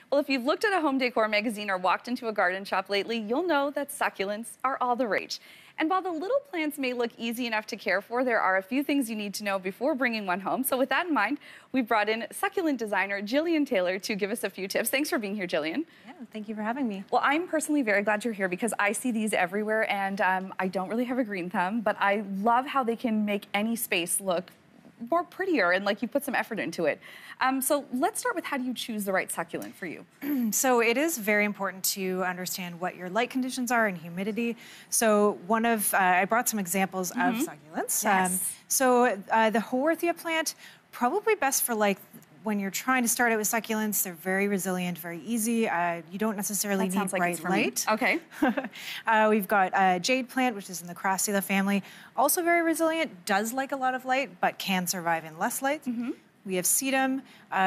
Well, if you've looked at a home decor magazine or walked into a garden shop lately, you'll know that succulents are all the rage. And while the little plants may look easy enough to care for, there are a few things you need to know before bringing one home. So with that in mind, we've brought in succulent designer Gillian Taylor to give us a few tips. Thanks for being here, Gillian. Yeah, thank you for having me. Well, I'm personally very glad you're here because I see these everywhere, and I don't really have a green thumb, but I love how they can make any space look more prettier and like you put some effort into it. So let's start with, how do you choose the right succulent for you? So it is very important to understand what your light conditions are and humidity. So I brought some examples of succulents. Yes. The Haworthia plant, probably best for like when you're trying to start out with succulents. They're very resilient, very easy. You don't necessarily need bright light. Okay. We've got jade plant, which is in the Crassula family. Also very resilient, does like a lot of light, but can survive in less light. We have sedum,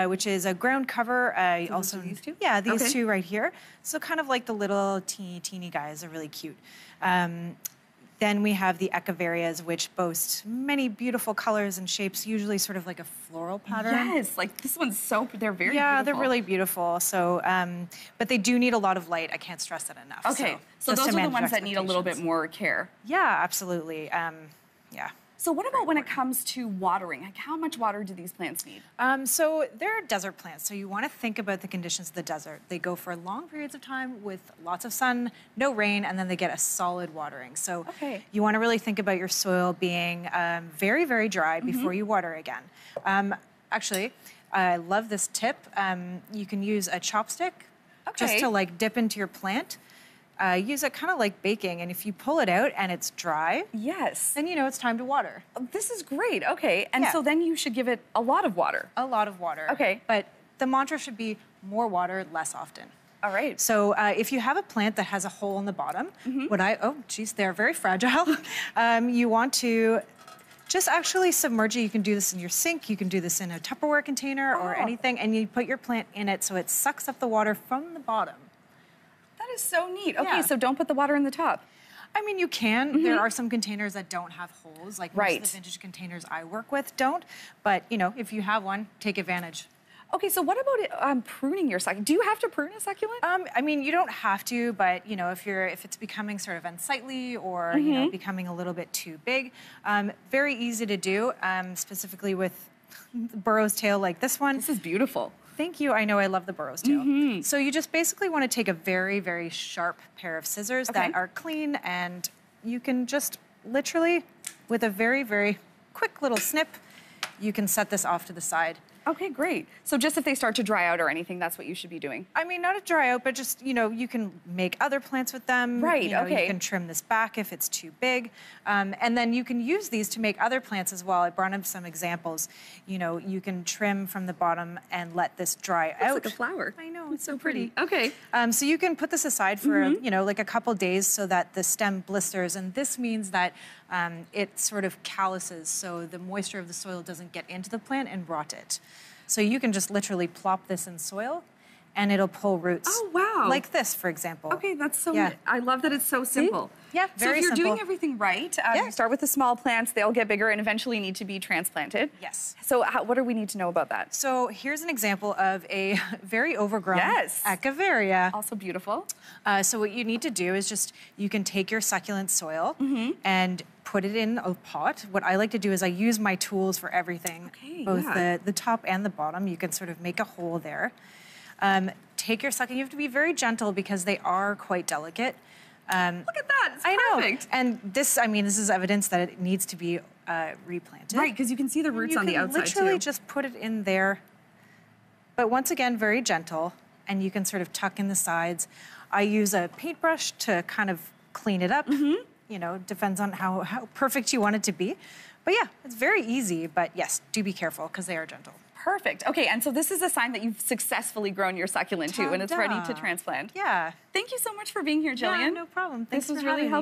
which is a ground cover. Also these two? Yeah, these two right here. So kind of like the little teeny guys are really cute. Then we have the echiverias, which boast many beautiful colors and shapes, usually sort of like a floral pattern. Yes, like this one's they're very beautiful. Yeah, they're really beautiful. So, but they do need a lot of light. I can't stress that enough. Okay, so those are the ones that need a little bit more care. Yeah, absolutely. Yeah. So what about when it comes to watering? Like, how much water do these plants need? So they're desert plants, so you want to think about the conditions of the desert. They go for long periods of time with lots of sun, no rain, and then they get a solid watering. So you want to really think about your soil being very, very dry before you water again. Actually, I love this tip. You can use a chopstick just to like dip into your plant. Use it kind of like baking, and if you pull it out and it's dry, then you know it's time to water. This is great. Okay, and so then you should give it a lot of water. A lot of water. Okay. But the mantra should be more water, less often. All right. So if you have a plant that has a hole in the bottom, oh geez, they're very fragile. You want to just actually submerge it. You can do this in your sink, you can do this in a Tupperware container or anything, and you put your plant in it so it sucks up the water from the bottom. That is so neat. Okay, so don't put the water in the top. I mean, you can. There are some containers that don't have holes, like most of the vintage containers I work with don't. But, you know, if you have one, take advantage. Okay, so what about pruning your succulent? Do you have to prune a succulent? I mean, you don't have to, but, you know, if it's becoming sort of unsightly or, you know, becoming a little bit too big, very easy to do, specifically with burro's tail like this one. This is beautiful. Thank you. I know I love the burro's tail. So you just basically want to take a very, very sharp pair of scissors that are clean, and you can just literally, with a very, very quick little snip, you can set this off to the side. Okay, great. So just if they start to dry out or anything, that's what you should be doing? I mean, not to dry out, but just, you know, you can make other plants with them. Right, you know, you can trim this back if it's too big. And then you can use these to make other plants as well. I brought up some examples. You know, you can trim from the bottom and let this dry out. It's like a flower. I know, it's so pretty. Okay. So you can put this aside for, you know, like a couple days so that the stem blisters. And this means that it sort of calluses, so the moisture of the soil doesn't get into the plant and rot it. So you can just literally plop this in soil and it'll pull roots. Oh, wow. Like this, for example. Okay, that's so neat. I love that it's so simple. Yeah, very simple. So if you're doing everything right, you start with the small plants, they'll get bigger and eventually need to be transplanted. Yes. So what do we need to know about that? So here's an example of a very overgrown echeveria. Also beautiful. So what you need to do is just, you can take your succulent soil and put it in a pot. What I like to do is I use my tools for everything, both the top and the bottom. You can sort of make a hole there. Take your succulent. You have to be very gentle because they are quite delicate. Look at that, it's perfect. I know. And this, I mean, this is evidence that it needs to be replanted. Right, because you can see the roots on the outside too. You can literally just put it in there. But once again, very gentle, and you can sort of tuck in the sides. I use a paintbrush to kind of clean it up. You know, depends on how perfect you want it to be. But yeah, it's very easy, but yes, do be careful because they are gentle. Perfect. Okay, and so this is a sign that you've successfully grown your succulent too, and it's ready to transplant. Yeah. Thank you so much for being here, Gillian. Yeah, no problem. Thanks this was for really having me. helpful.